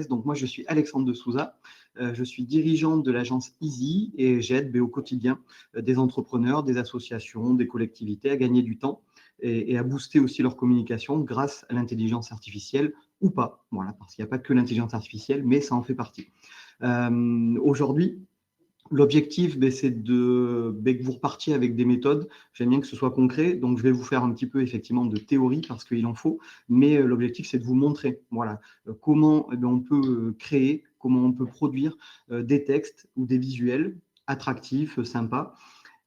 Donc moi, je suis Alexandre de Souza, je suis dirigeant de l'agence Easy et j'aide au quotidien des entrepreneurs, des associations, des collectivités à gagner du temps et à booster aussi leur communication grâce à l'intelligence artificielle ou pas. Voilà, parce qu'il n'y a pas que l'intelligence artificielle, mais ça en fait partie. Aujourd'hui, l'objectif, c'est que vous repartiez avec des méthodes. J'aime bien que ce soit concret, donc je vais vous faire un petit peu effectivement de théorie parce qu'il en faut, mais l'objectif, c'est de vous montrer voilà, comment on peut créer, comment on peut produire des textes ou des visuels attractifs, sympas,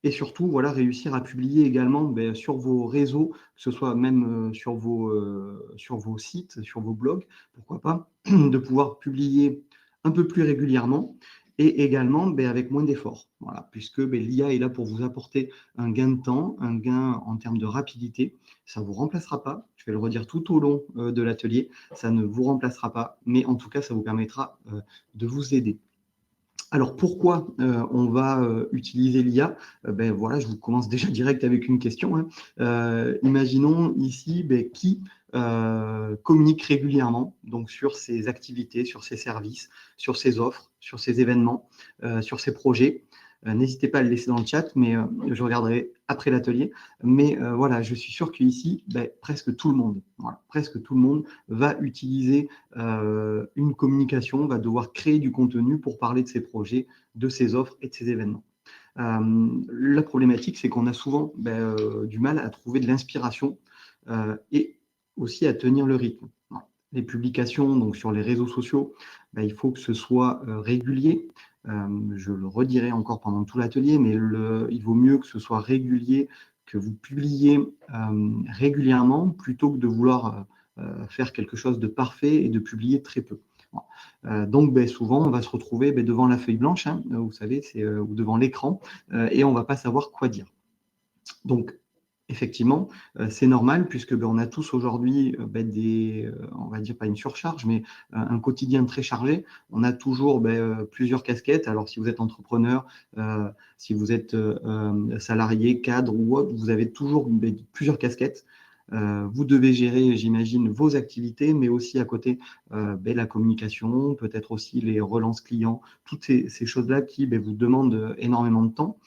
et surtout voilà, réussir à publier également sur vos réseaux, que ce soit même sur vos sites, sur vos blogs, pourquoi pas, de pouvoir publier un peu plus régulièrement et également avec moins d'efforts. Voilà, puisque l'IA est là pour vous apporter un gain de temps, un gain en termes de rapidité. Ça ne vous remplacera pas, je vais le redire tout au long de l'atelier, ça ne vous remplacera pas, mais en tout cas, ça vous permettra de vous aider. Alors, pourquoi on va utiliser l'IA? Voilà, je vous commence déjà direct avec une question. Hein. Imaginons ici qui communique régulièrement donc, sur ses activités, sur ses services, sur ses offres, sur ses événements, sur ses projets. N'hésitez pas à le laisser dans le chat, mais je regarderai après l'atelier. Mais voilà, je suis sûr qu'ici, presque tout le monde, voilà, presque tout le monde va utiliser une communication, va devoir créer du contenu pour parler de ses projets, de ses offres et de ses événements. La problématique, c'est qu'on a souvent du mal à trouver de l'inspiration et aussi à tenir le rythme. Voilà. Les publications donc, sur les réseaux sociaux, il faut que ce soit régulier. Je le redirai encore pendant tout l'atelier, mais il vaut mieux que ce soit régulier, que vous publiez régulièrement, plutôt que de vouloir faire quelque chose de parfait et de publier très peu. Donc, souvent, on va se retrouver devant la feuille blanche, hein, vous savez, ou devant l'écran, et on ne va pas savoir quoi dire. Donc, effectivement, c'est normal puisque on a tous aujourd'hui on va dire pas une surcharge, mais un quotidien très chargé. On a toujours plusieurs casquettes. Alors, si vous êtes entrepreneur, si vous êtes salarié, cadre ou autre, vous avez toujours plusieurs casquettes. Vous devez gérer, j'imagine, vos activités, mais aussi à côté la communication, peut-être aussi les relances clients, toutes ces choses-là qui vous demandent énormément de temps.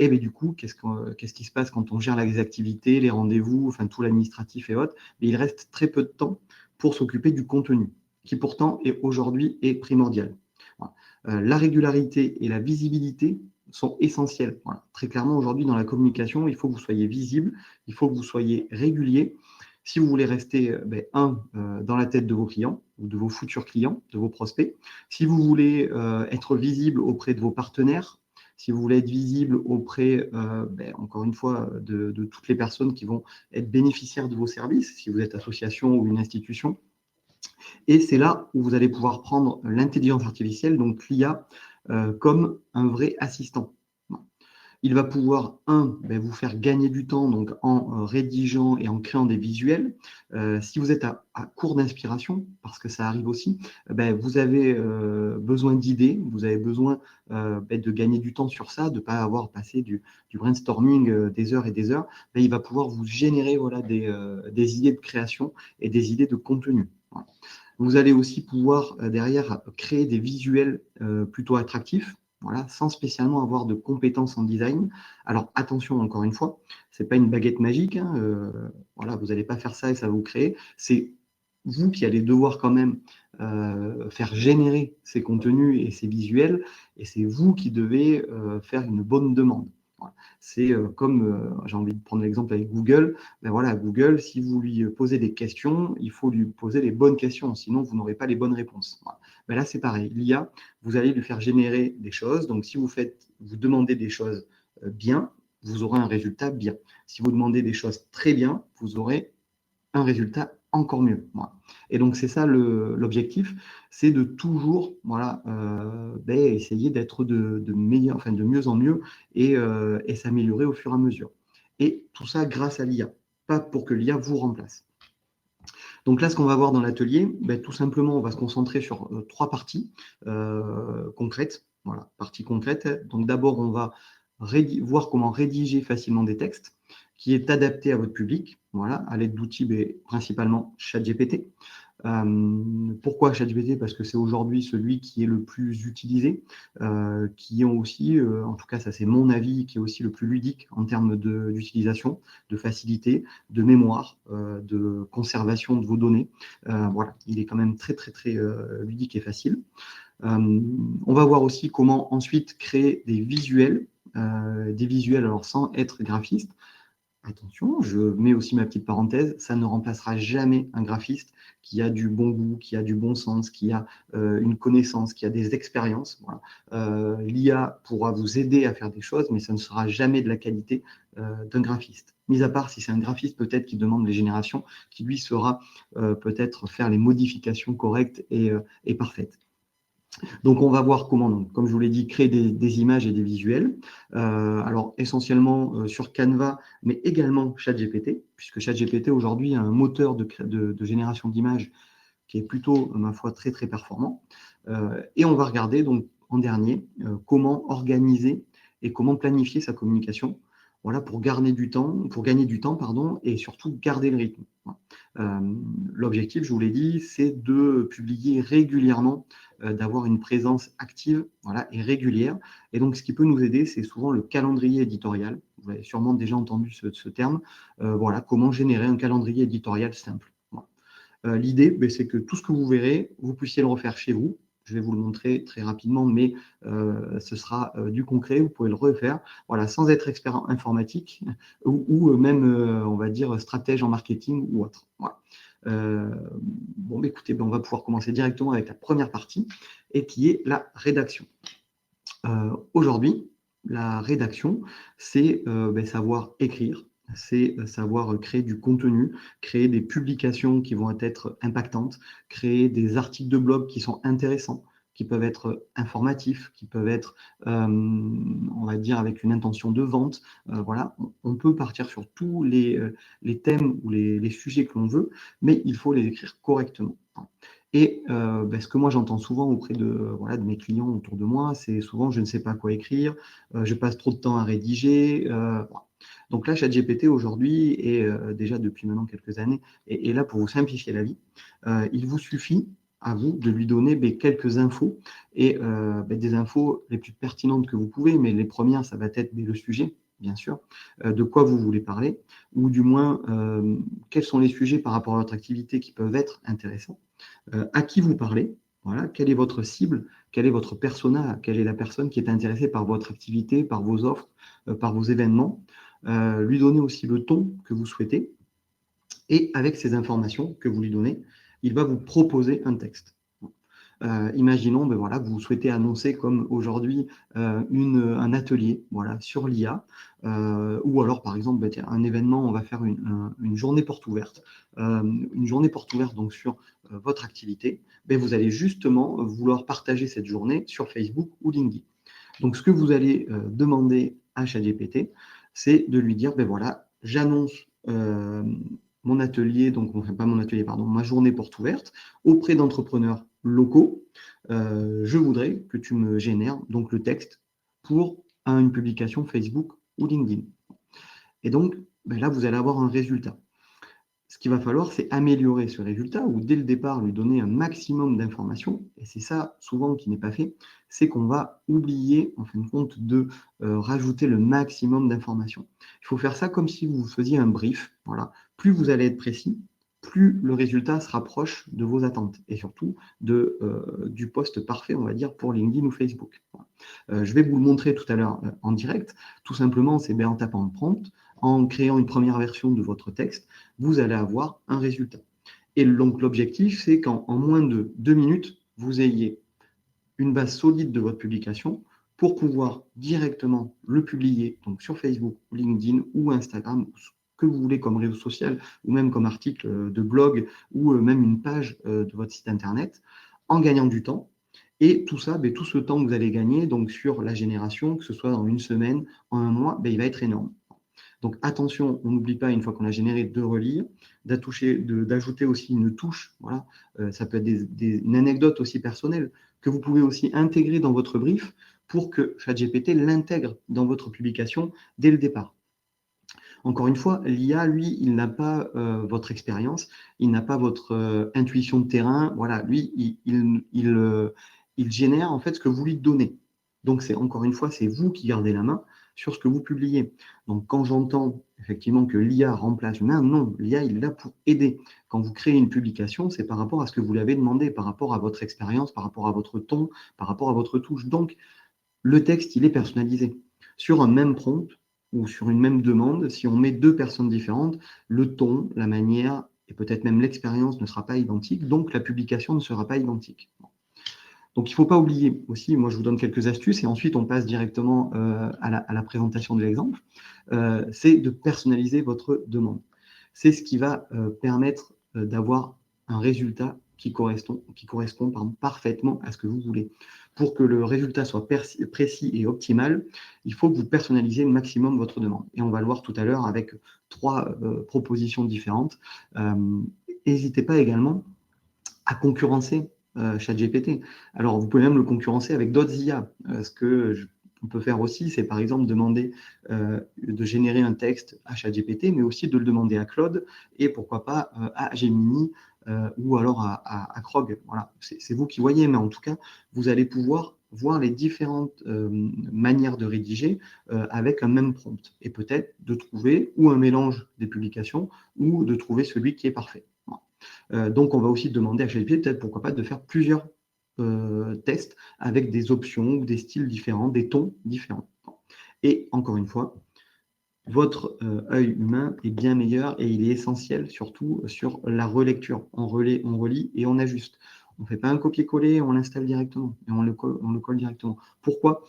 Et du coup, qu'est-ce qui se passe quand on gère les activités, les rendez-vous, enfin tout l'administratif et autres? Il reste très peu de temps pour s'occuper du contenu, qui pourtant aujourd'hui est primordial. Voilà. La régularité et la visibilité sont essentielles. Voilà. Très clairement, aujourd'hui, dans la communication, il faut que vous soyez visible, il faut que vous soyez régulier. Si vous voulez rester, dans la tête de vos clients ou de vos futurs clients, de vos prospects, si vous voulez être visible auprès de vos partenaires, si vous voulez être visible auprès, encore une fois, de toutes les personnes qui vont être bénéficiaires de vos services, si vous êtes association ou une institution. Et c'est là où vous allez pouvoir prendre l'intelligence artificielle, donc l'IA, comme un vrai assistant. Il va pouvoir, vous faire gagner du temps donc en rédigeant et en créant des visuels. Si vous êtes à court d'inspiration, parce que ça arrive aussi, vous avez besoin d'idées, vous avez besoin de gagner du temps sur ça, de ne pas avoir passé du brainstorming des heures et des heures. Il va pouvoir vous générer voilà, des idées de création et des idées de contenu. Voilà. Vous allez aussi pouvoir derrière créer des visuels plutôt attractifs. Voilà, sans spécialement avoir de compétences en design. Alors attention, encore une fois, ce n'est pas une baguette magique. Hein, voilà, vous n'allez pas faire ça et ça va vous créer. C'est vous qui allez devoir quand même faire générer ces contenus et ces visuels, et c'est vous qui devez faire une bonne demande. Voilà. C'est comme, j'ai envie de prendre l'exemple avec Google, voilà, Google, si vous lui posez des questions, il faut lui poser les bonnes questions, sinon vous n'aurez pas les bonnes réponses. Voilà. Là, c'est pareil. L'IA, vous allez lui faire générer des choses. Donc, si vous demandez des choses bien, vous aurez un résultat bien. Si vous demandez des choses très bien, vous aurez un résultat encore mieux. Voilà. Et donc, c'est ça l'objectif, c'est de toujours essayer d'être de mieux en mieux et s'améliorer au fur et à mesure. Et tout ça grâce à l'IA, pas pour que l'IA vous remplace. Donc là, ce qu'on va voir dans l'atelier, tout simplement, on va se concentrer sur 3 parties concrètes. Voilà, partie concrète. Donc d'abord, on va voir comment rédiger facilement des textes qui est adapté à votre public, voilà, à l'aide d'outils principalement ChatGPT. Pourquoi ChatGPT? Parce que c'est aujourd'hui celui qui est le plus utilisé, qui est aussi, en tout cas ça c'est mon avis, qui est aussi le plus ludique en termes d'utilisation, de facilité, de mémoire, de conservation de vos données. Voilà, il est quand même très très très ludique et facile. On va voir aussi comment ensuite créer des visuels, alors sans être graphiste. Attention, je mets aussi ma petite parenthèse, ça ne remplacera jamais un graphiste qui a du bon goût, qui a du bon sens, qui a une connaissance, qui a des expériences. Voilà. L'IA pourra vous aider à faire des choses, mais ça ne sera jamais de la qualité d'un graphiste. Mis à part si c'est un graphiste peut-être qui demande les générations, qui lui saura peut-être faire les modifications correctes et parfaites. Donc, on va voir comment, donc, comme je vous l'ai dit, créer des images et des visuels. Alors, essentiellement sur Canva, mais également ChatGPT, puisque ChatGPT, aujourd'hui, a un moteur de génération d'images qui est plutôt, ma foi, très, très performant. Et on va regarder, donc, en dernier, comment organiser et comment planifier sa communication. Voilà, pour gagner du temps, pardon, et surtout garder le rythme. L'objectif, je vous l'ai dit, c'est de publier régulièrement, d'avoir une présence active, voilà, et régulière. Et donc, ce qui peut nous aider, c'est souvent le calendrier éditorial. Vous avez sûrement déjà entendu ce terme. Voilà, comment générer un calendrier éditorial simple. Voilà. L'idée, c'est que tout ce que vous verrez, vous puissiez le refaire chez vous. Je vais vous le montrer très rapidement, mais ce sera du concret. Vous pouvez le refaire, voilà, sans être expert informatique ou même, on va dire, stratège en marketing ou autre. Voilà. Bon, écoutez, on va pouvoir commencer directement avec la première partie et qui est la rédaction. Aujourd'hui, la rédaction, c'est savoir écrire, c'est savoir créer du contenu, créer des publications qui vont être impactantes, créer des articles de blog qui sont intéressants, qui peuvent être informatifs, qui peuvent être, on va dire, avec une intention de vente. Voilà, on peut partir sur tous les thèmes ou les sujets que l'on veut, mais il faut les écrire correctement. Et ce que moi j'entends souvent auprès de mes clients autour de moi, c'est souvent je ne sais pas quoi écrire, je passe trop de temps à rédiger. Voilà. Donc là, ChatGPT aujourd'hui, et déjà depuis maintenant quelques années, est là pour vous simplifier la vie. Il vous suffit à vous de lui donner quelques infos, et des infos les plus pertinentes que vous pouvez, mais les premières, ça va être le sujet, bien sûr, de quoi vous voulez parler, ou du moins quels sont les sujets par rapport à votre activité qui peuvent être intéressants. À qui vous parlez, voilà, quelle est votre cible, quel est votre persona, quelle est la personne qui est intéressée par votre activité, par vos offres, par vos événements. Lui donner aussi le ton que vous souhaitez. Et avec ces informations que vous lui donnez, il va vous proposer un texte. Imaginons voilà, que vous souhaitez annoncer comme aujourd'hui un atelier, voilà, sur l'IA, ou alors par exemple un événement, on va faire une journée porte ouverte. Une journée porte ouverte donc sur votre activité. Vous allez justement vouloir partager cette journée sur Facebook ou LinkedIn. Donc ce que vous allez demander à ChatGPT, c'est de lui dire voilà, j'annonce mon atelier, donc pas mon atelier, pardon, ma journée porte ouverte auprès d'entrepreneurs locaux. Je voudrais que tu me génères donc le texte pour une publication Facebook ou LinkedIn. Et donc là, vous allez avoir un résultat. Ce qu'il va falloir, c'est améliorer ce résultat ou dès le départ lui donner un maximum d'informations. Et c'est ça souvent qui n'est pas fait, c'est qu'on va oublier en fin de compte de rajouter le maximum d'informations. Il faut faire ça comme si vous faisiez un brief. Voilà. Plus vous allez être précis, plus le résultat se rapproche de vos attentes et surtout du poste parfait, on va dire, pour LinkedIn ou Facebook. Voilà. Je vais vous le montrer tout à l'heure en direct. Tout simplement, c'est en tapant un prompt, en créant une première version de votre texte, vous allez avoir un résultat. Et donc, l'objectif, c'est qu'en moins de 2 minutes, vous ayez une base solide de votre publication pour pouvoir directement le publier donc sur Facebook, LinkedIn ou Instagram, ce que vous voulez comme réseau social ou même comme article de blog ou même une page de votre site internet en gagnant du temps. Et tout ça, tout ce temps que vous allez gagner donc sur la génération, que ce soit dans une semaine, en un mois, il va être énorme. Donc attention, on n'oublie pas, une fois qu'on a généré, de relire, d'ajouter aussi une touche. Voilà. Ça peut être une anecdote aussi personnelle que vous pouvez aussi intégrer dans votre brief pour que ChatGPT l'intègre dans votre publication dès le départ. Encore une fois, l'IA, lui, il n'a pas votre expérience, il n'a pas votre intuition de terrain. Voilà, lui, il génère en fait ce que vous lui donnez. Donc, c'est encore une fois, c'est vous qui gardez la main sur ce que vous publiez. Donc, quand j'entends effectivement que l'IA remplace l'humain, non, l'IA, il est là pour aider. Quand vous créez une publication, c'est par rapport à ce que vous l'avez demandé, par rapport à votre expérience, par rapport à votre ton, par rapport à votre touche. Donc, le texte, il est personnalisé. Sur un même prompt ou sur une même demande, si on met deux personnes différentes, le ton, la manière et peut-être même l'expérience ne sera pas identique, donc la publication ne sera pas identique. Donc, il ne faut pas oublier aussi, moi je vous donne quelques astuces et ensuite on passe directement à la présentation de l'exemple, c'est de personnaliser votre demande. C'est ce qui va permettre d'avoir un résultat qui correspond parfaitement à ce que vous voulez. Pour que le résultat soit précis et optimal, il faut que vous personnalisez le maximum votre demande. Et on va le voir tout à l'heure avec 3 propositions différentes. N'hésitez pas également à concurrencer ChatGPT. Alors, vous pouvez même le concurrencer avec d'autres IA. Ce que on peut faire aussi, c'est par exemple demander de générer un texte à ChatGPT, mais aussi de le demander à Claude et pourquoi pas à Gemini ou alors à Krog. Voilà, c'est vous qui voyez, mais en tout cas, vous allez pouvoir voir les différentes manières de rédiger avec un même prompt et peut-être de trouver ou un mélange des publications ou de trouver celui qui est parfait. Donc, on va aussi demander à ChatGPT, peut-être pourquoi pas, de faire plusieurs tests avec des options ou des styles différents, des tons différents. Et encore une fois, votre œil humain est bien meilleur et il est essentiel surtout sur la relecture. On relit et on ajuste. On ne fait pas un copier-coller, on l'installe directement et on le colle directement. Pourquoi ?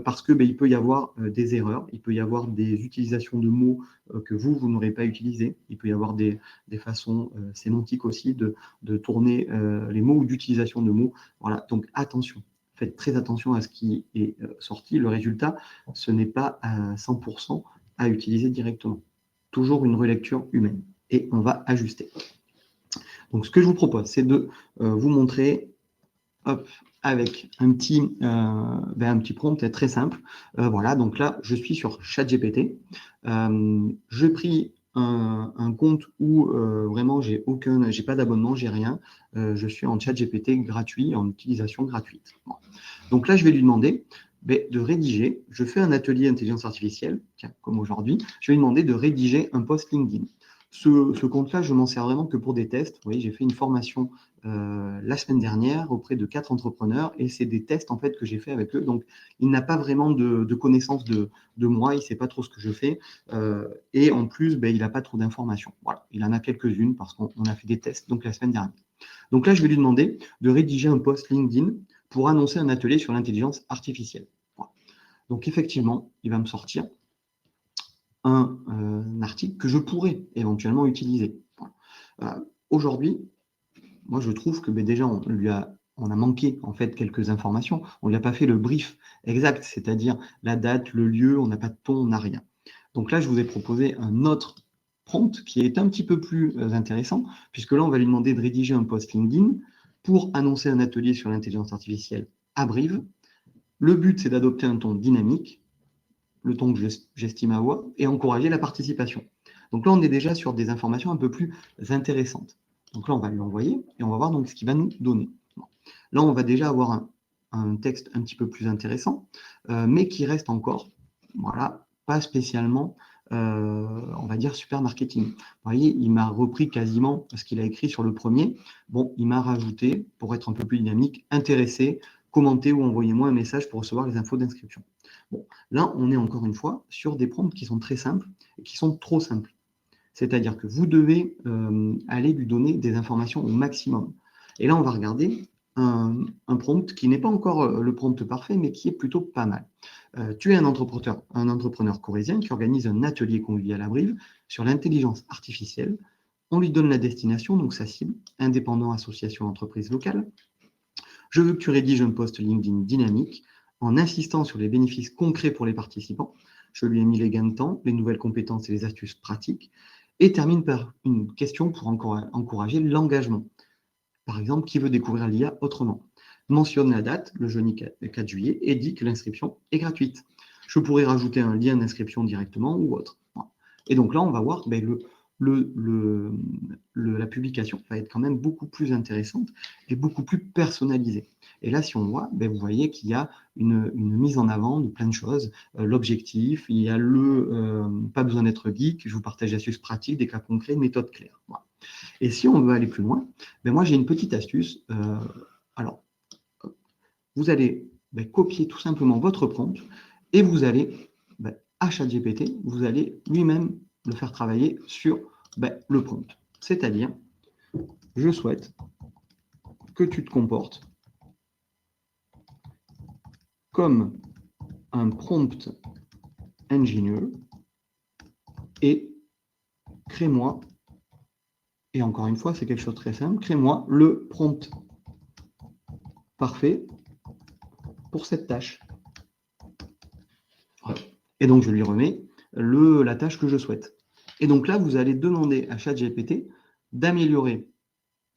Parce que il peut y avoir des erreurs, il peut y avoir des utilisations de mots que vous n'aurez pas utilisés, il peut y avoir des façons sémantiques aussi de tourner les mots ou d'utilisation de mots. Voilà, donc attention. Faites très attention à ce qui est sorti. Le résultat, ce n'est pas à 100% à utiliser directement. Toujours une relecture humaine. Et on va ajuster. Donc, ce que je vous propose, c'est de vous montrer avec un petit prompt très simple. Voilà, donc là, je suis sur ChatGPT. Je pris un compte où vraiment, j'ai pas d'abonnement, j'ai rien. Je suis en ChatGPT gratuit, en utilisation gratuite. Bon. Donc là, je vais lui demander de rédiger. Je fais un atelier intelligence artificielle, tiens, comme aujourd'hui. Je vais lui demander de rédiger un post LinkedIn. Ce compte-là, je m'en sers vraiment que pour des tests. Vous voyez, j'ai fait une formation la semaine dernière auprès de 4 entrepreneurs et c'est des tests en fait que j'ai fait avec eux. Donc, il n'a pas vraiment de connaissance de moi, il ne sait pas trop ce que je fais et en plus, il n'a pas trop d'informations. Voilà, il en a quelques-unes parce qu'on a fait des tests donc la semaine dernière. Donc là, je vais lui demander de rédiger un post LinkedIn pour annoncer un atelier sur l'intelligence artificielle. Voilà. Donc effectivement, il va me sortir un article que je pourrais éventuellement utiliser. Voilà. Aujourd'hui, moi je trouve que déjà on a manqué en fait quelques informations. On ne lui a pas fait le brief exact, c'est-à-dire la date, le lieu, on n'a pas de ton, on n'a rien. Donc là, je vous ai proposé un autre prompt qui est un petit peu plus intéressant, puisque là, on va lui demander de rédiger un post LinkedIn pour annoncer un atelier sur l'intelligence artificielle à Brive. Le but, c'est d'adopter un ton dynamique, le ton que j'estime avoir, et encourager la participation. Donc là, on est déjà sur des informations un peu plus intéressantes. Donc là, on va lui envoyer et on va voir donc ce qu'il va nous donner. Là, on va déjà avoir un texte un petit peu plus intéressant, mais qui reste encore, voilà, pas spécialement, on va dire, super marketing. Vous voyez, il m'a repris quasiment ce qu'il a écrit sur le premier. Bon, il m'a rajouté, pour être un peu plus dynamique, intéressé, commentez ou envoyez-moi un message pour recevoir les infos d'inscription. Bon, là, on est encore une fois sur des prompts qui sont très simples et qui sont trop simples. C'est-à-dire que vous devez aller lui donner des informations au maximum. Et là, on va regarder un prompt qui n'est pas encore le prompt parfait, mais qui est plutôt pas mal. Tu es un entrepreneur corrézien qui organise un atelier convivial à Brive sur l'intelligence artificielle. On lui donne la destination, donc sa cible, indépendant, association, entreprise locale. Je veux que tu rédiges un post LinkedIn dynamique en insistant sur les bénéfices concrets pour les participants. Je lui ai mis les gains de temps, les nouvelles compétences et les astuces pratiques. Et termine par une question pour encourager l'engagement. Par exemple, qui veut découvrir l'IA autrement? Mentionne la date, le jeudi 4 juillet, et dit que l'inscription est gratuite. Je pourrais rajouter un lien d'inscription directement ou autre. Et donc là, on va voir ben, la publication va être quand même beaucoup plus intéressante et beaucoup plus personnalisée. Et là, si on voit, ben, vous voyez qu'il y a une mise en avant de plein de choses. L'objectif, il y a pas besoin d'être geek, je vous partage des astuces pratiques, des cas concrets, méthodes claires. Voilà. Et si on veut aller plus loin, ben moi j'ai une petite astuce. Alors, vous allez ben, copier tout simplement votre prompt et vous allez, ben, à ChatGPT, vous allez lui-même le faire travailler sur ben, le prompt. C'est-à-dire, je souhaite que tu te comportes comme un prompt engineer et crée-moi, et encore une fois, c'est quelque chose de très simple, crée-moi le prompt parfait pour cette tâche. Et donc, je lui remets la tâche que je souhaite. Et donc là, vous allez demander à ChatGPT d'améliorer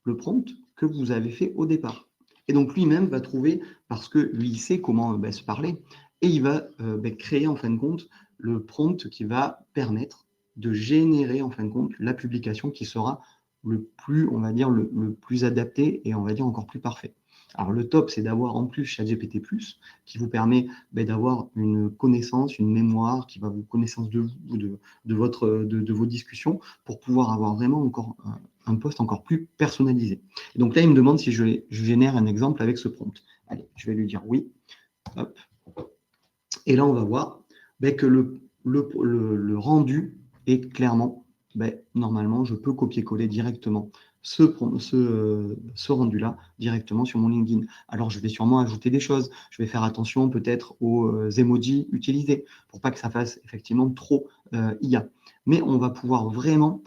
le prompt que vous avez fait au départ. Et donc, lui-même va trouver, parce que lui, il sait comment se parler, et il va créer, en fin de compte, le prompt qui va permettre de générer, en fin de compte, la publication qui sera le plus, on va dire, le plus adapté et on va dire encore plus parfait. Alors, le top, c'est d'avoir en plus ChatGPT+, qui vous permet d'avoir une connaissance, une mémoire, qui va vous connaissance de vous, de vos discussions, pour pouvoir avoir vraiment encore un post encore plus personnalisé. Et donc là, il me demande si je génère un exemple avec ce prompt. Allez, je vais lui dire oui. Hop. Et là, on va voir que le rendu est clairement, normalement, je peux copier-coller directement ce rendu-là directement sur mon LinkedIn. Alors, je vais sûrement ajouter des choses. Je vais faire attention peut-être aux emojis utilisés pour pas que ça fasse effectivement trop IA. Mais on va pouvoir vraiment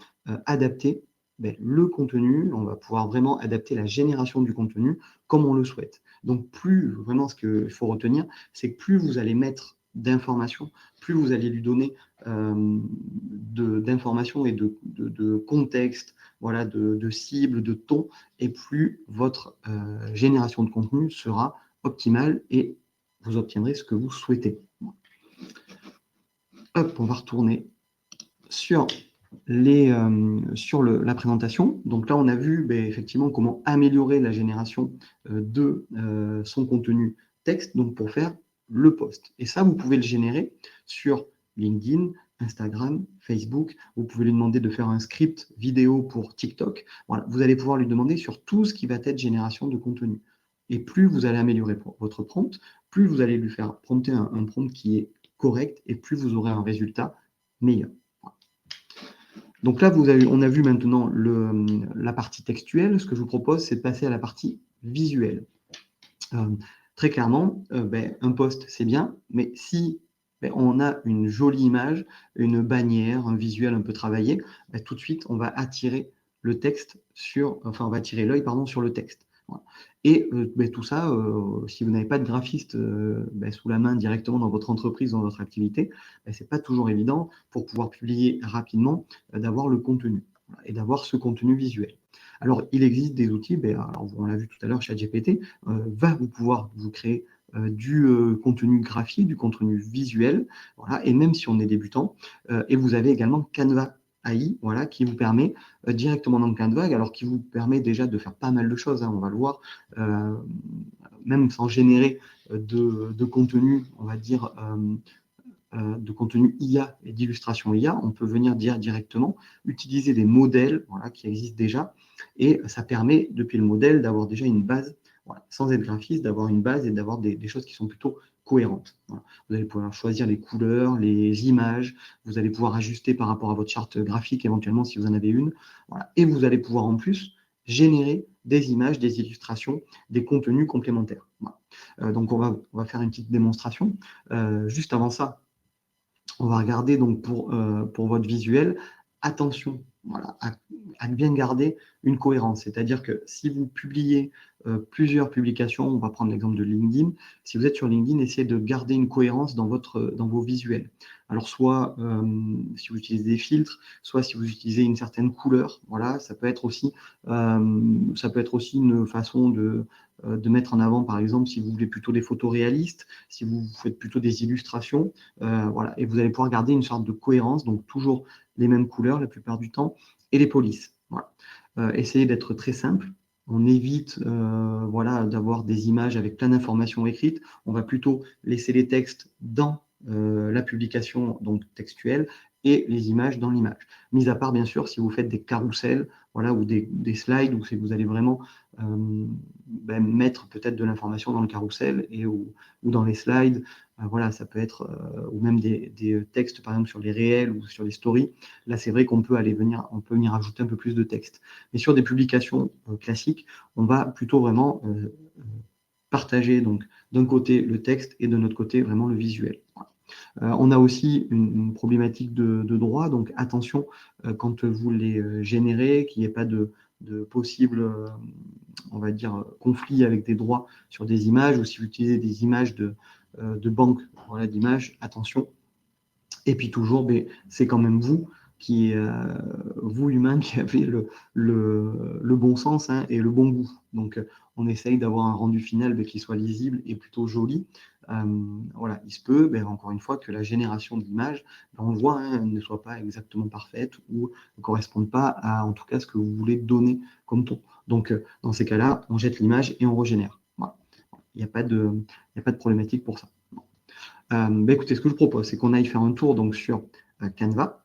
adapter le contenu, on va pouvoir vraiment adapter la génération du contenu comme on le souhaite. Donc, plus vraiment ce qu'il faut retenir, c'est que plus vous allez mettre d'informations, plus vous allez lui donner d'informations et de contexte, voilà, de cibles, de ton, et plus votre génération de contenu sera optimale et vous obtiendrez ce que vous souhaitez. Hop, on va retourner sur la présentation. Donc là, on a vu effectivement comment améliorer la génération de son contenu texte, donc pour faire le post. Et ça, vous pouvez le générer sur LinkedIn, Instagram, Facebook. Vous pouvez lui demander de faire un script vidéo pour TikTok. Voilà, vous allez pouvoir lui demander sur tout ce qui va être génération de contenu. Et plus vous allez améliorer votre prompt, plus vous allez lui faire prompter un prompt qui est correct et plus vous aurez un résultat meilleur. Donc là, on a vu maintenant la partie textuelle. Ce que je vous propose, c'est de passer à la partie visuelle. Très clairement, un post, c'est bien, mais si on a une jolie image, une bannière, un visuel un peu travaillé, tout de suite, on va attirer le texte on va attirer l'œil, sur le texte. Voilà. Et tout ça, si vous n'avez pas de graphiste sous la main directement dans votre entreprise, dans votre activité, ce n'est pas toujours évident pour pouvoir publier rapidement, d'avoir le contenu et d'avoir ce contenu visuel. Alors, il existe des outils, on l'a vu tout à l'heure, ChatGPT va pouvoir vous créer du contenu graphique, du contenu visuel, voilà, et même si on est débutant. Et vous avez également Canva AI, voilà, qui vous permet directement dans Canva, alors qui vous permet déjà de faire pas mal de choses, on va le voir, même sans générer de contenu, on va dire, de contenu IA et d'illustration IA, on peut venir directement utiliser des modèles qui existent déjà, et ça permet, depuis le modèle, d'avoir déjà une base, sans être graphiste, d'avoir une base et d'avoir des choses qui sont plutôt cohérentes. Voilà. Vous allez pouvoir choisir les couleurs, les images, vous allez pouvoir ajuster par rapport à votre charte graphique, éventuellement, si vous en avez une, voilà. Et vous allez pouvoir en plus générer des images, des illustrations, des contenus complémentaires. Voilà. Donc, on va faire une petite démonstration. Juste avant ça, on va regarder donc pour votre visuel, attention à bien garder une cohérence. C'est-à-dire que si vous publiez plusieurs publications, on va prendre l'exemple de LinkedIn, si vous êtes sur LinkedIn, essayez de garder une cohérence dans vos visuels. Alors soit si vous utilisez des filtres, soit si vous utilisez une certaine couleur, voilà, ça peut être aussi une façon de mettre en avant, par exemple, si vous voulez plutôt des photos réalistes, si vous faites plutôt des illustrations, voilà, et vous allez pouvoir garder une sorte de cohérence, donc toujours les mêmes couleurs la plupart du temps, et les polices. Voilà. Essayez d'être très simple. On évite voilà, d'avoir des images avec plein d'informations écrites. On va plutôt laisser les textes dans la publication donc textuelle et les images dans l'image. Mis à part, bien sûr, si vous faites des carousels voilà, ou des slides, où vous allez vraiment mettre peut-être de l'information dans le carrousel ou dans les slides. Voilà, ça peut être, ou même des textes, par exemple, sur les réels ou sur les stories. Là, c'est vrai qu'on peut venir ajouter un peu plus de texte. Mais sur des publications classiques, on va plutôt vraiment partager donc d'un côté le texte et de notre côté vraiment le visuel. Voilà. On a aussi une problématique de droit, donc attention quand vous les générez, qu'il n'y ait pas de possible, on va dire, conflit avec des droits sur des images, ou si vous utilisez des images de banque voilà, d'images, attention. Et puis toujours, c'est quand même vous vous humain, qui avez le bon sens hein, et le bon goût. Donc, on essaye d'avoir un rendu final qui soit lisible et plutôt joli. Voilà, il se peut, encore une fois, que la génération de l'image, on le voit, hein, ne soit pas exactement parfaite ou ne corresponde pas à, en tout cas, ce que vous voulez donner comme ton. Donc, dans ces cas-là, on jette l'image et on régénère. Voilà. Il n'y a pas de problématique pour ça. Écoutez, ce que je vous propose, c'est qu'on aille faire un tour donc, sur Canva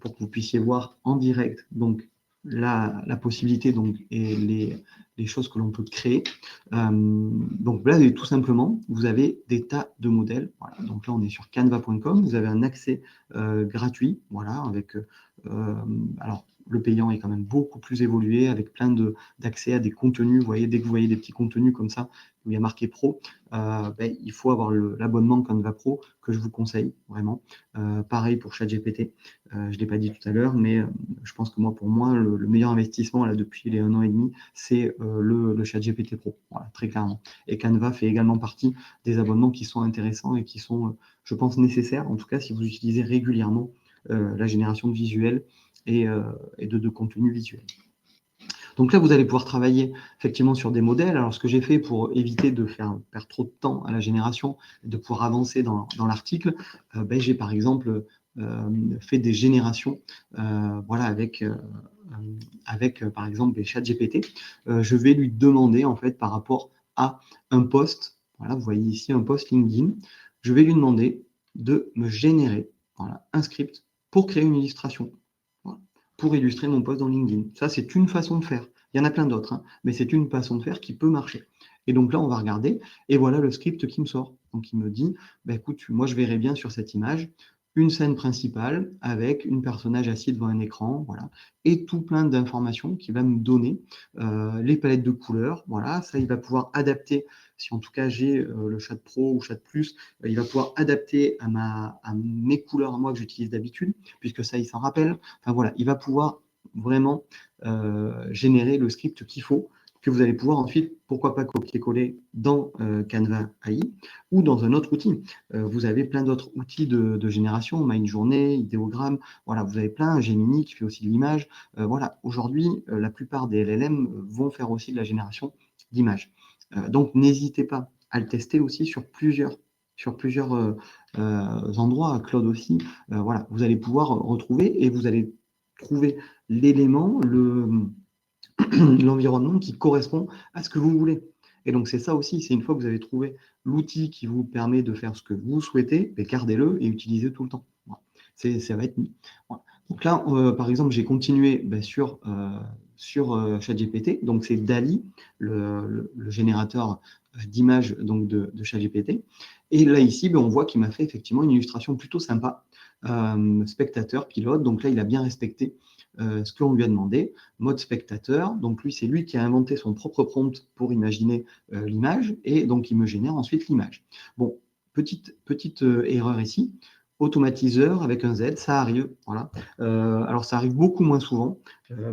pour que vous puissiez voir en direct donc, la possibilité donc, et les choses que l'on peut créer. Donc là, tout simplement, vous avez des tas de modèles. Voilà. Donc là, on est sur canva.com. Vous avez un accès gratuit, voilà, avec alors le payant est quand même beaucoup plus évolué, avec plein d'accès à des contenus. Vous voyez, dès que vous voyez des petits contenus comme ça, où il y a marqué pro, il faut avoir l'abonnement Canva Pro que je vous conseille vraiment. Pareil pour ChatGPT, je ne l'ai pas dit tout à l'heure, mais je pense que pour moi, le meilleur investissement là, depuis les 1 an et demi, c'est le ChatGPT Pro, voilà, très clairement. Et Canva fait également partie des abonnements qui sont intéressants et qui sont, je pense, nécessaires, en tout cas si vous utilisez régulièrement la génération de visuels et de contenu visuel. Donc là, vous allez pouvoir travailler effectivement sur des modèles. Alors, ce que j'ai fait pour éviter de perdre trop de temps à la génération, de pouvoir avancer dans l'article, j'ai par exemple fait des générations voilà, avec par exemple des ChatGPT. Je vais lui demander en fait par rapport à un post, voilà, vous voyez ici un post LinkedIn, je vais lui demander de me générer voilà, un script pour créer une illustration. Voilà, pour illustrer mon post dans LinkedIn. Ça, c'est une façon de faire. Il y en a plein d'autres, hein, mais c'est une façon de faire qui peut marcher. Et donc là, on va regarder, et voilà le script qui me sort. Donc il me dit, écoute, moi je verrais bien sur cette image une scène principale avec une personnage assis devant un écran, voilà, et tout plein d'informations qu'il va me donner, les palettes de couleurs, voilà, ça il va pouvoir adapter, si en tout cas j'ai le Chat Pro ou Chat Plus, il va pouvoir adapter à mes couleurs à moi que j'utilise d'habitude, puisque ça il s'en rappelle, enfin voilà, il va pouvoir vraiment générer le script qu'il faut, que vous allez pouvoir ensuite, pourquoi pas copier-coller dans Canva AI ou dans un autre outil. Vous avez plein d'autres outils de génération, Mindjourney, Idéogramme, voilà, vous avez plein, Gemini qui fait aussi de l'image. Voilà, aujourd'hui, la plupart des LLM vont faire aussi de la génération d'images. Donc, n'hésitez pas à le tester aussi sur plusieurs endroits, Claude aussi. Voilà, vous allez pouvoir retrouver et vous allez trouver l'élément, l'environnement qui correspond à ce que vous voulez. Et donc, c'est ça aussi, c'est une fois que vous avez trouvé l'outil qui vous permet de faire ce que vous souhaitez, gardez-le et utilisez tout le temps. Voilà. Ça va être mis. Voilà. Donc là, par exemple, j'ai continué sur ChatGPT. Donc, c'est DALL-E, le générateur d'images de ChatGPT. Et là, ici, on voit qu'il m'a fait effectivement une illustration plutôt sympa. Spectateur, pilote. Donc là, il a bien respecté ce qu'on lui a demandé. Mode spectateur. Donc lui, c'est lui qui a inventé son propre prompt pour imaginer l'image. Et donc, il me génère ensuite l'image. Bon, petite erreur ici. Automatiseur avec un Z, ça arrive. Voilà. Alors, ça arrive beaucoup moins souvent.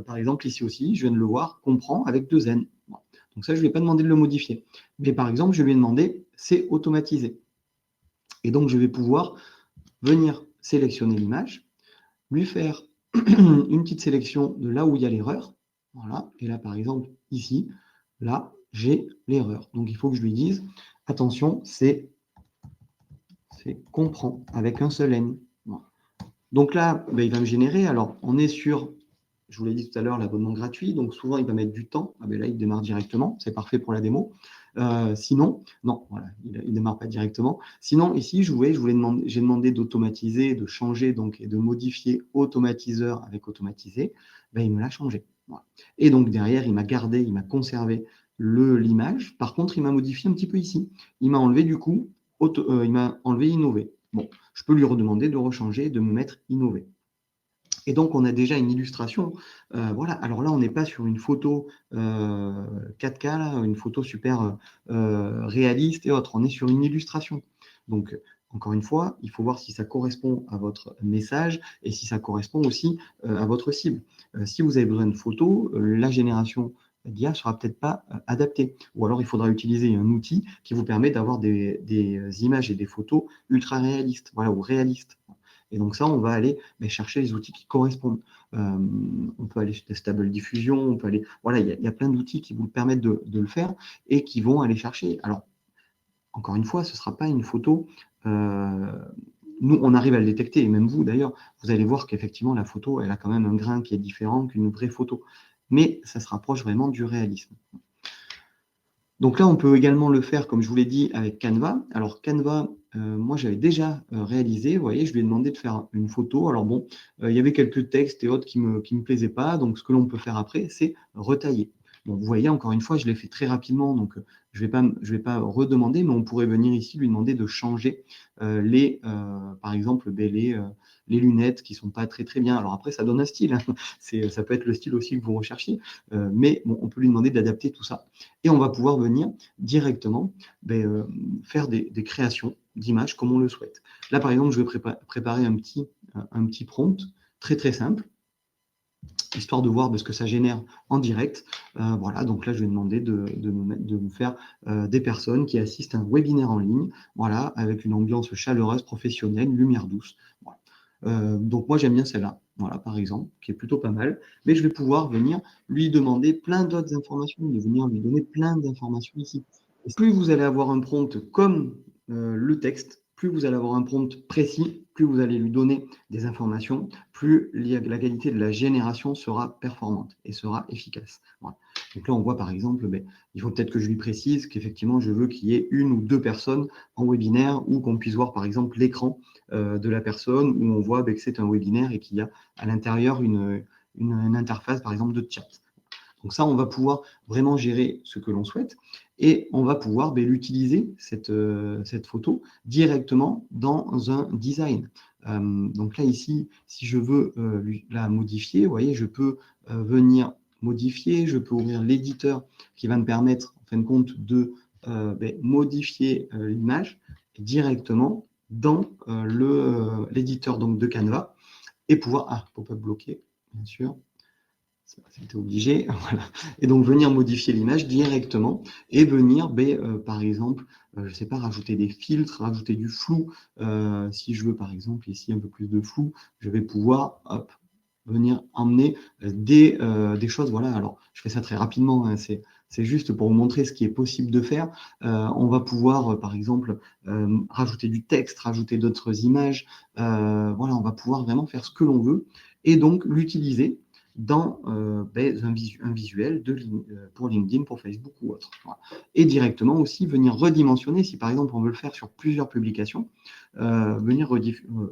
Par exemple, ici aussi, je viens de le voir, comprend avec 2 N. Voilà. Donc ça, je ne lui ai pas demandé de le modifier. Mais par exemple, je lui ai demandé, c'est automatisé. Et donc, je vais pouvoir venir sélectionner l'image, lui faire une petite sélection de là où il y a l'erreur. Voilà. Et là, par exemple, ici, là, j'ai l'erreur. Donc, il faut que je lui dise, attention, c'est comprend avec un seul N. Voilà. Donc là, il va me générer. Alors, on est sur, je vous l'ai dit tout à l'heure, l'abonnement gratuit. Donc, souvent, il va mettre du temps. Là, il démarre directement. C'est parfait pour la démo. Sinon, non, voilà, il ne démarre pas directement. Sinon, ici, j'ai demandé d'automatiser, de changer donc, et de modifier automatiseur avec automatisé. Il me l'a changé. Voilà. Et donc, derrière, il m'a conservé l'image. Par contre, il m'a modifié un petit peu ici. Il m'a enlevé du coup, il m'a enlevé innové. Bon, je peux lui redemander de rechanger, de me mettre innové. Et donc, on a déjà une illustration. Voilà. Alors là, on n'est pas sur une photo 4K, là, une photo super réaliste et autres. On est sur une illustration. Donc, encore une fois, il faut voir si ça correspond à votre message et si ça correspond aussi à votre cible. Si vous avez besoin de photos, la génération d'IA ne sera peut-être pas adaptée. Ou alors, il faudra utiliser un outil qui vous permet d'avoir des images et des photos ultra réalistes, voilà, ou réalistes. Et donc ça, on va aller chercher les outils qui correspondent. On peut aller sur des Stable Diffusion, on peut aller. Voilà, il y a plein d'outils qui vous permettent de le faire et qui vont aller chercher. Alors, encore une fois, ce ne sera pas une photo. Nous, on arrive à le détecter, et même vous d'ailleurs, vous allez voir qu'effectivement, la photo, elle a quand même un grain qui est différent qu'une vraie photo. Mais ça se rapproche vraiment du réalisme. Donc là, on peut également le faire, comme je vous l'ai dit, avec Canva. Alors Canva, moi, j'avais déjà réalisé. Vous voyez, je lui ai demandé de faire une photo. Alors bon, il y avait quelques textes et autres qui me plaisaient pas. Donc ce que l'on peut faire après, c'est retailler. Bon, vous voyez, encore une fois, je l'ai fait très rapidement. Donc je vais pas redemander, mais on pourrait venir ici lui demander de changer par exemple, les lunettes qui sont pas très très bien. Alors après, ça donne un style. Hein. Ça peut être le style aussi que vous recherchiez. Mais bon, on peut lui demander d'adapter tout ça. Et on va pouvoir venir directement faire des créations d'images comme on le souhaite. Là, par exemple, je vais préparer un petit prompt très très simple, histoire de voir ce que ça génère en direct. Voilà, donc là, je vais demander de me faire des personnes qui assistent à un webinaire en ligne, voilà, avec une ambiance chaleureuse, professionnelle, une lumière douce. Voilà. Donc moi, j'aime bien celle-là, voilà, par exemple, qui est plutôt pas mal. Mais je vais pouvoir venir lui demander plein d'autres informations, de venir lui donner plein d'informations ici. Et plus vous allez avoir un prompt comme le texte, plus vous allez avoir un prompt précis, plus vous allez lui donner des informations, plus la qualité de la génération sera performante et sera efficace. Voilà. Donc là, on voit par exemple, il faut peut-être que je lui précise qu'effectivement, je veux qu'il y ait une ou deux personnes en webinaire ou qu'on puisse voir par exemple l'écran de la personne où on voit que c'est un webinaire et qu'il y a à l'intérieur une interface par exemple de chat. Donc ça, on va pouvoir vraiment gérer ce que l'on souhaite et on va pouvoir l'utiliser, cette photo, directement dans un design. Donc là, ici, si je veux la modifier, vous voyez, je peux venir modifier, je peux ouvrir l'éditeur qui va me permettre, en fin de compte, de modifier l'image directement dans l'éditeur de Canva et pouvoir, pop-up bloqué, bien sûr, c'était obligé, voilà. Et donc venir modifier l'image directement et venir, par exemple, je ne sais pas, rajouter des filtres, rajouter du flou. Si je veux, par exemple, ici un peu plus de flou, je vais pouvoir, venir emmener des choses. Voilà, alors je fais ça très rapidement, hein, c'est juste pour vous montrer ce qui est possible de faire. On va pouvoir, par exemple, rajouter du texte, rajouter d'autres images. Voilà, on va pouvoir vraiment faire ce que l'on veut et donc l'utiliser dans un visuel pour LinkedIn, pour Facebook ou autre. Voilà. Et directement aussi venir redimensionner, si par exemple on veut le faire sur plusieurs publications, venir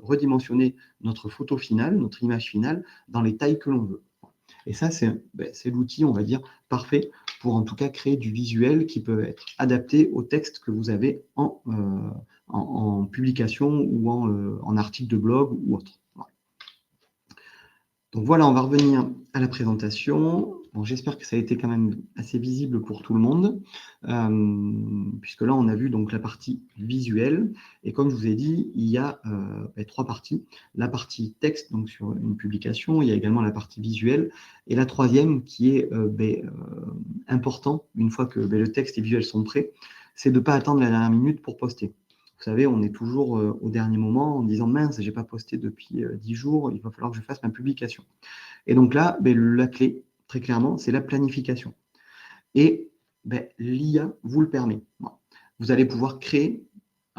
redimensionner notre photo finale, notre image finale, dans les tailles que l'on veut. Et ça, c'est l'outil, on va dire, parfait pour en tout cas créer du visuel qui peut être adapté au texte que vous avez en publication ou en article de blog ou autre. Voilà. Donc voilà, on va revenir à la présentation. Bon, j'espère que ça a été quand même assez visible pour tout le monde, puisque là, on a vu donc la partie visuelle. Et comme je vous ai dit, il y a 3 parties. La partie texte, donc sur une publication, il y a également la partie visuelle. Et la troisième, qui est important, une fois que le texte et le visuel sont prêts, c'est de ne pas attendre la dernière minute pour poster. Vous savez, on est toujours au dernier moment en disant « mince, j'ai pas posté depuis 10 jours, il va falloir que je fasse ma publication ». Et donc là, la clé, très clairement, c'est la planification. Et l'IA vous le permet. Bon. Vous allez pouvoir créer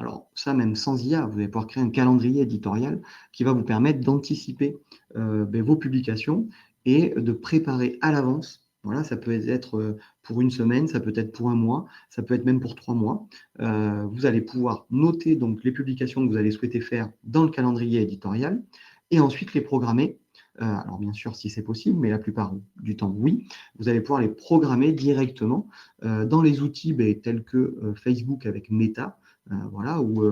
Alors ça, même sans IA, vous allez pouvoir créer un calendrier éditorial qui va vous permettre d'anticiper vos publications et de préparer à l'avance. Voilà, ça peut être pour une semaine, ça peut être pour un mois, ça peut être même pour 3 mois. Vous allez pouvoir noter donc les publications que vous allez souhaiter faire dans le calendrier éditorial et ensuite les programmer. Alors bien sûr, si c'est possible, mais la plupart du temps, oui. Vous allez pouvoir les programmer directement dans les outils tels que Facebook avec Meta, voilà, ou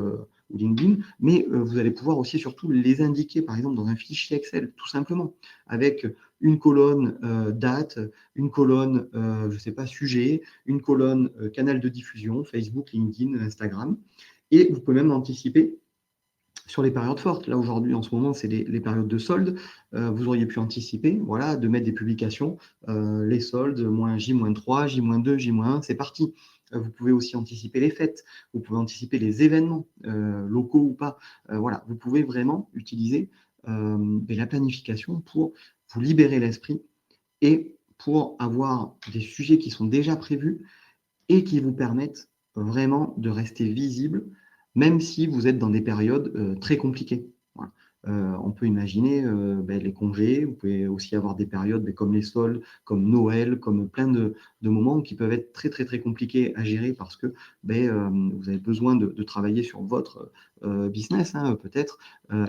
LinkedIn, mais vous allez pouvoir aussi surtout les indiquer, par exemple, dans un fichier Excel, tout simplement, avec une colonne date, une colonne, je ne sais pas, sujet, une colonne canal de diffusion, Facebook, LinkedIn, Instagram, et vous pouvez même anticiper sur les périodes fortes. Là, aujourd'hui, en ce moment, c'est les périodes de soldes. Vous auriez pu anticiper, voilà, de mettre des publications, les soldes, moins J-3, J-2, J-1, c'est parti. Vous pouvez aussi anticiper les fêtes, vous pouvez anticiper les événements, locaux ou pas. Voilà, vous pouvez vraiment utiliser la planification pour vous libérer l'esprit et pour avoir des sujets qui sont déjà prévus et qui vous permettent vraiment de rester visible, même si vous êtes dans des périodes très compliquées. Voilà. On peut imaginer les congés, vous pouvez aussi avoir des périodes comme les soldes, comme Noël, comme plein de moments qui peuvent être très très très compliqués à gérer parce que vous avez besoin de travailler sur votre business peut-être,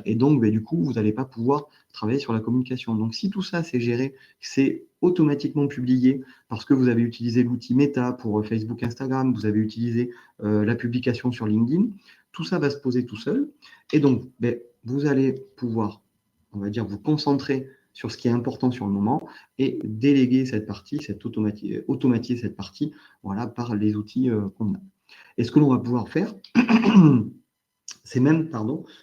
et donc du coup vous n'allez pas pouvoir travailler sur la communication. Donc si tout ça c'est géré, c'est automatiquement publié parce que vous avez utilisé l'outil Meta pour Facebook, Instagram, vous avez utilisé la publication sur LinkedIn, tout ça va se poser tout seul. Et donc, vous allez pouvoir, on va dire, vous concentrer sur ce qui est important sur le moment et déléguer cette partie, automatiser cette partie, voilà, par les outils qu'on a. Et ce que l'on va pouvoir faire, c'est même,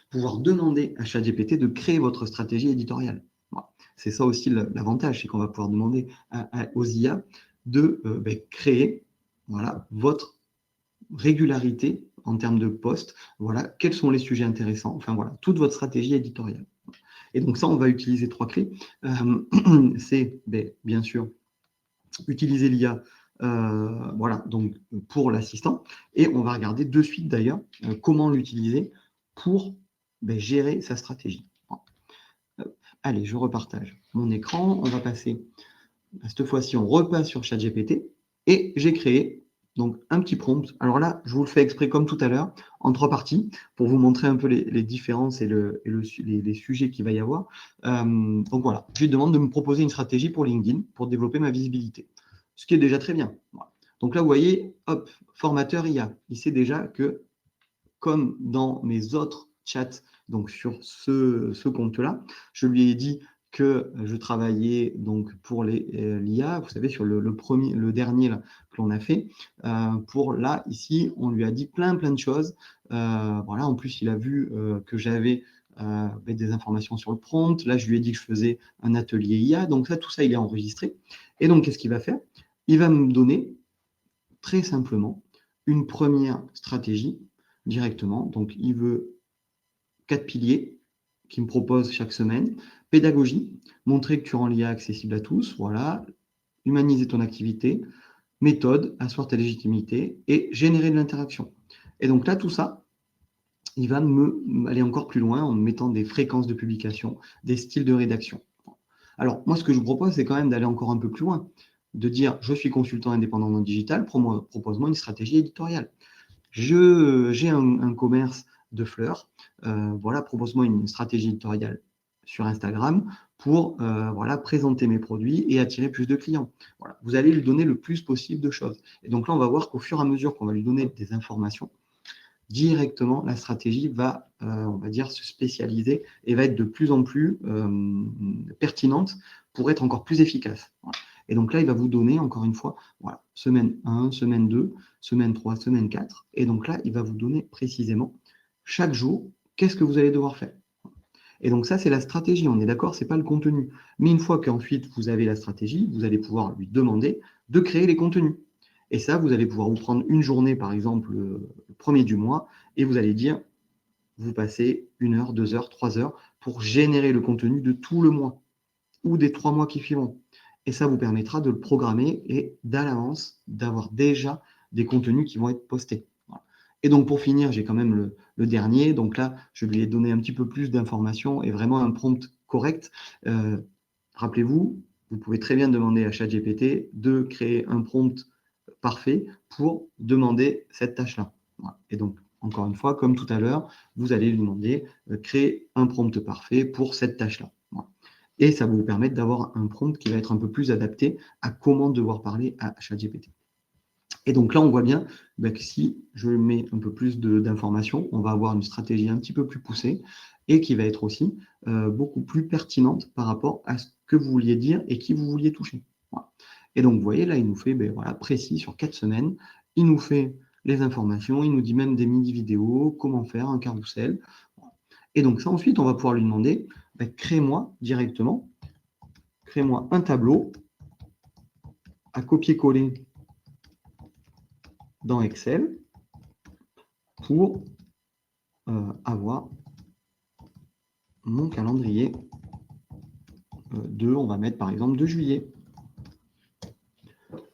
pouvoir demander à ChatGPT de créer votre stratégie éditoriale. Voilà. C'est ça aussi l'avantage, c'est qu'on va pouvoir demander aux IA de créer, voilà, votre régularité en termes de posts, voilà, quels sont les sujets intéressants, enfin voilà, toute votre stratégie éditoriale. Et donc ça, on va utiliser 3 clés. C'est bien sûr utiliser l'IA voilà, donc pour l'assistant, et on va regarder de suite d'ailleurs comment l'utiliser pour gérer sa stratégie. Allez, je repartage mon écran, on va passer, cette fois-ci on repasse sur ChatGPT, et j'ai créé donc un petit prompt. Alors là, je vous le fais exprès comme tout à l'heure, en 3 parties, pour vous montrer un peu les différences et les sujets qu'il va y avoir. Donc voilà, je lui demande de me proposer une stratégie pour LinkedIn, pour développer ma visibilité. Ce qui est déjà très bien. Voilà. Donc là, vous voyez, hop, formateur IA. Il sait déjà que, comme dans mes autres chats, donc sur ce compte-là, je lui ai dit que je travaillais donc pour l'IA, vous savez, sur le dernier là, que l'on a fait. Pour là, ici, on lui a dit plein de choses. Voilà, en plus, il a vu que j'avais des informations sur le prompt. Là, je lui ai dit que je faisais un atelier IA. Donc ça, tout ça, il est enregistré. Et donc, qu'est-ce qu'il va faire? Il va me donner très simplement une première stratégie directement. Donc, il veut 4 piliers qu'il me propose chaque semaine. Pédagogie, montrer que tu rends l'IA accessible à tous, voilà. Humaniser ton activité. Méthode, asseoir ta légitimité et générer de l'interaction. Et donc là, tout ça, il va aller encore plus loin en mettant des fréquences de publication, des styles de rédaction. Alors, moi, ce que je vous propose, c'est quand même d'aller encore un peu plus loin, de dire, je suis consultant indépendant dans le digital, propose-moi une stratégie éditoriale. J'ai un commerce de fleurs, voilà, propose-moi une stratégie éditoriale sur Instagram pour voilà, présenter mes produits et attirer plus de clients. Voilà. Vous allez lui donner le plus possible de choses. Et donc là, on va voir qu'au fur et à mesure qu'on va lui donner des informations, directement, la stratégie va, on va dire, se spécialiser et va être de plus en plus pertinente pour être encore plus efficace. Voilà. Et donc là, il va vous donner, encore une fois, voilà, semaine 1, semaine 2, semaine 3, semaine 4. Et donc là, il va vous donner précisément, chaque jour, qu'est-ce que vous allez devoir faire. Et donc ça, c'est la stratégie, on est d'accord, ce n'est pas le contenu. Mais une fois qu'ensuite vous avez la stratégie, vous allez pouvoir lui demander de créer les contenus. Et ça, vous allez pouvoir vous prendre une journée, par exemple, le premier du mois, et vous allez dire, vous passez 1 heure, 2 heures, 3 heures pour générer le contenu de tout le mois ou des 3 mois qui suivront. Et ça vous permettra de le programmer et d'à l'avance d'avoir déjà des contenus qui vont être postés. Voilà. Et donc, pour finir, j'ai quand même le dernier. Donc là, je lui ai donné un petit peu plus d'informations et vraiment un prompt correct. Rappelez-vous, vous pouvez très bien demander à ChatGPT de créer un prompt parfait pour demander cette tâche-là. Voilà. Et donc, encore une fois, comme tout à l'heure, vous allez lui demander créer un prompt parfait pour cette tâche-là. Voilà. Et ça va vous permettre d'avoir un prompt qui va être un peu plus adapté à comment devoir parler à ChatGPT. Et donc là, on voit bien que si je mets un peu plus d'informations, on va avoir une stratégie un petit peu plus poussée et qui va être aussi beaucoup plus pertinente par rapport à ce que vous vouliez dire et qui vous vouliez toucher. Voilà. Et donc, vous voyez, là, il nous fait voilà, précis sur 4 semaines. Il nous fait les informations, il nous dit même des mini-vidéos, comment faire un carrousel. Et donc ça, ensuite, on va pouvoir lui demander, crée-moi directement, crée-moi un tableau à copier-coller dans Excel pour avoir mon calendrier on va mettre par exemple 2 juillet.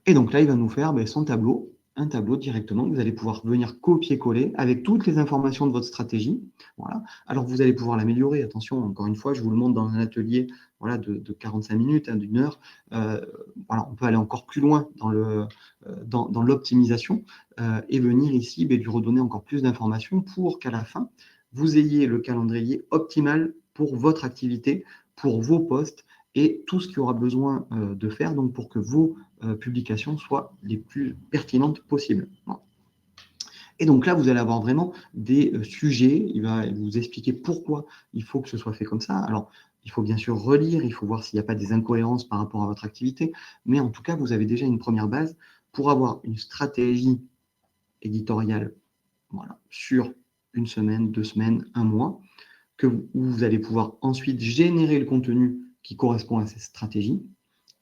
Et donc là, il va nous faire son tableau, un tableau directement que vous allez pouvoir venir copier-coller avec toutes les informations de votre stratégie. Voilà. Alors, vous allez pouvoir l'améliorer. Attention, encore une fois, je vous le montre dans un atelier voilà, de 45 minutes, d'une heure. Voilà, on peut aller encore plus loin dans l'optimisation et venir ici lui redonner encore plus d'informations pour qu'à la fin, vous ayez le calendrier optimal pour votre activité, pour vos postes et tout ce qu'il y aura besoin de faire donc pour que vos publications soient les plus pertinentes possibles. Et donc là, vous allez avoir vraiment des sujets, il va vous expliquer pourquoi il faut que ce soit fait comme ça. Alors, il faut bien sûr relire, il faut voir s'il n'y a pas des incohérences par rapport à votre activité, mais en tout cas, vous avez déjà une première base pour avoir une stratégie éditoriale voilà, sur une semaine, 2 semaines, un mois, où vous allez pouvoir ensuite générer le contenu qui correspond à cette stratégie,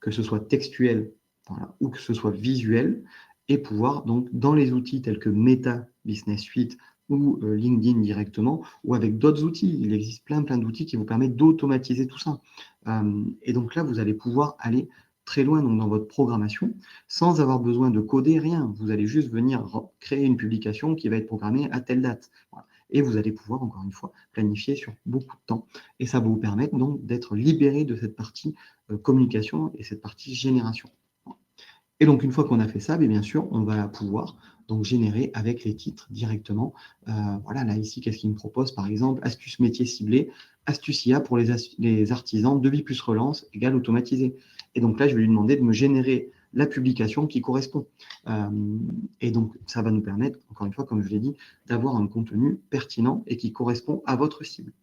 que ce soit textuel voilà, ou que ce soit visuel, et pouvoir donc dans les outils tels que Meta Business Suite ou LinkedIn directement, ou avec d'autres outils. Il existe plein d'outils qui vous permettent d'automatiser tout ça. Et donc là, vous allez pouvoir aller très loin donc, dans votre programmation sans avoir besoin de coder rien. Vous allez juste venir créer une publication qui va être programmée à telle date. Voilà. Et vous allez pouvoir, encore une fois, planifier sur beaucoup de temps. Et ça va vous permettre donc d'être libéré de cette partie communication et cette partie génération. Et donc, une fois qu'on a fait ça, bien sûr, on va pouvoir donc générer avec les titres directement. Voilà, là, ici, qu'est-ce qu'il me propose? Par exemple, astuce métier ciblé, astuce IA pour les artisans, devis plus relance égale automatisé. Et donc là, je vais lui demander de me générer la publication qui correspond. Et donc, ça va nous permettre, encore une fois, comme je l'ai dit, d'avoir un contenu pertinent et qui correspond à votre cible.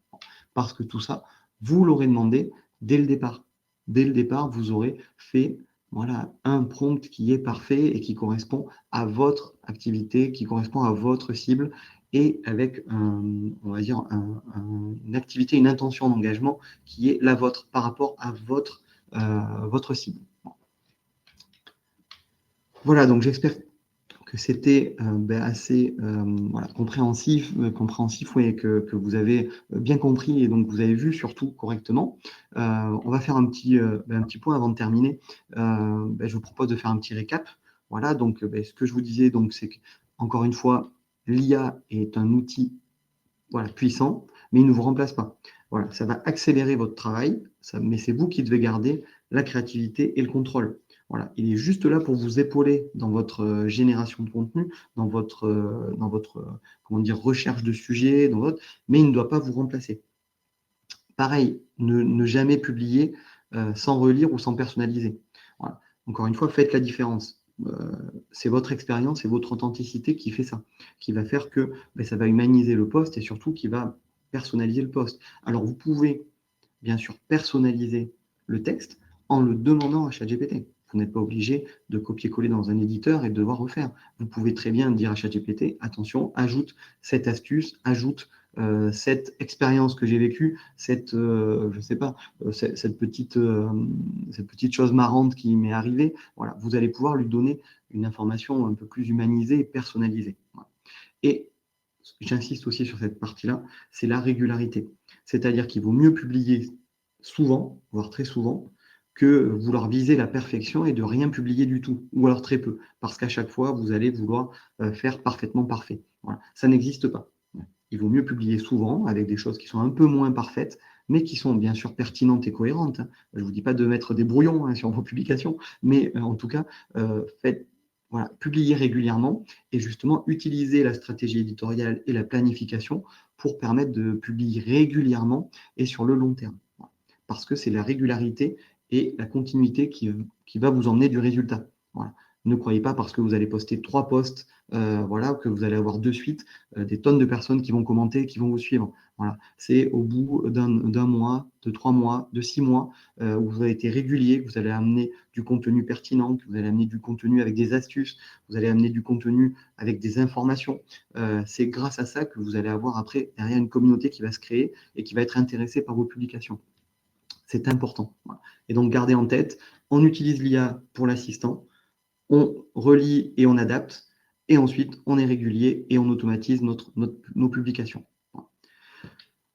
Parce que tout ça, vous l'aurez demandé dès le départ. Dès le départ, vous aurez fait voilà, un prompt qui est parfait et qui correspond à votre activité, qui correspond à votre cible et avec on va dire une activité, une intention d'engagement qui est la vôtre par rapport à votre cible. Voilà, donc j'espère que c'était assez voilà, compréhensif, oui, que vous avez bien compris et donc vous avez vu surtout correctement. On va faire un petit point avant de terminer. Je vous propose de faire un petit récap. Voilà, donc ce que je vous disais, donc, c'est que, encore une fois, l'IA est un outil voilà, puissant, mais il ne vous remplace pas. Voilà, ça va accélérer votre travail, mais c'est vous qui devez garder la créativité et le contrôle. Voilà, il est juste là pour vous épauler dans votre génération de contenu, dans votre comment dire, recherche de sujets, mais il ne doit pas vous remplacer. Pareil, ne jamais publier sans relire ou sans personnaliser. Voilà. Encore une fois, faites la différence. C'est votre expérience et votre authenticité qui fait ça, qui va faire que ça va humaniser le post et surtout qui va personnaliser le post. Alors, vous pouvez bien sûr personnaliser le texte en le demandant à ChatGPT. Vous n'êtes pas obligé de copier-coller dans un éditeur et de devoir refaire. Vous pouvez très bien dire à ChatGPT, attention, ajoute cette astuce, ajoute cette expérience que j'ai vécue, je sais pas, cette petite chose marrante qui m'est arrivée. Voilà, vous allez pouvoir lui donner une information un peu plus humanisée et personnalisée. Voilà. Et j'insiste aussi sur cette partie-là, c'est la régularité. C'est-à-dire qu'il vaut mieux publier souvent, voire très souvent, que vouloir viser la perfection et de rien publier du tout, ou alors très peu, parce qu'à chaque fois, vous allez vouloir faire parfaitement parfait. Voilà. Ça n'existe pas. Il vaut mieux publier souvent avec des choses qui sont un peu moins parfaites, mais qui sont bien sûr pertinentes et cohérentes. Je ne vous dis pas de mettre des brouillons sur vos publications, mais en tout cas, faites, voilà, publier régulièrement et justement utiliser la stratégie éditoriale et la planification pour permettre de publier régulièrement et sur le long terme. Voilà. Parce que c'est la régularité et la continuité qui va vous emmener du résultat. Voilà. Ne croyez pas parce que vous allez poster 3 posts, voilà, que vous allez avoir de suite des tonnes de personnes qui vont commenter, qui vont vous suivre. Voilà. C'est au bout d'un mois, de 3 mois, de 6 mois, où vous avez été régulier, que vous allez amener du contenu pertinent, que vous allez amener du contenu avec des astuces, vous allez amener du contenu avec des informations. C'est grâce à ça que vous allez avoir après derrière une communauté qui va se créer et qui va être intéressée par vos publications. C'est important. Voilà. Et donc, gardez en tête, on utilise l'IA pour l'assistant, on relie et on adapte, et ensuite, on est régulier et on automatise nos publications.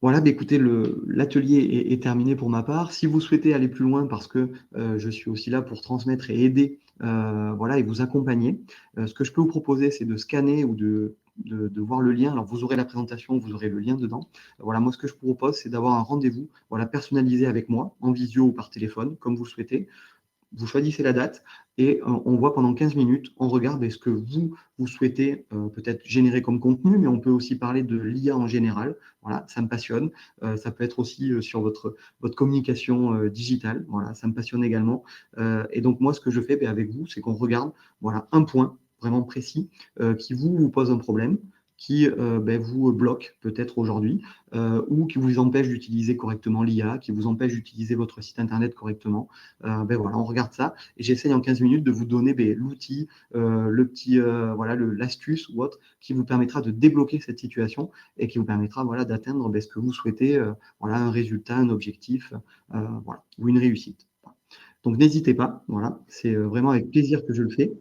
Voilà, bah écoutez, l'atelier est terminé pour ma part. Si vous souhaitez aller plus loin, parce que je suis aussi là pour transmettre et aider, voilà, et vous accompagner, ce que je peux vous proposer, c'est de scanner ou de voir le lien. Alors, vous aurez la présentation, vous aurez le lien dedans. Voilà, moi, ce que je vous propose, c'est d'avoir un rendez-vous, voilà, personnalisé avec moi, en visio ou par téléphone, comme vous le souhaitez. Vous choisissez la date et on voit pendant 15 minutes, on regarde est-ce que vous souhaitez peut-être générer comme contenu, mais on peut aussi parler de l'IA en général. Voilà, ça me passionne. Ça peut être aussi sur votre communication digitale. Voilà, ça me passionne également. Et donc, moi, ce que je fais avec vous, c'est qu'on regarde voilà, un point vraiment précis qui vous pose un problème qui vous bloque peut-être aujourd'hui ou qui vous empêche d'utiliser correctement l'IA, qui vous empêche d'utiliser votre site internet correctement. Voilà, on regarde ça et j'essaye en 15 minutes de vous donner l'outil, le petit, voilà, l'astuce ou autre qui vous permettra de débloquer cette situation et qui vous permettra voilà, d'atteindre ce que vous souhaitez, voilà, un résultat, un objectif voilà, ou une réussite. Donc n'hésitez pas, voilà, c'est vraiment avec plaisir que je le fais.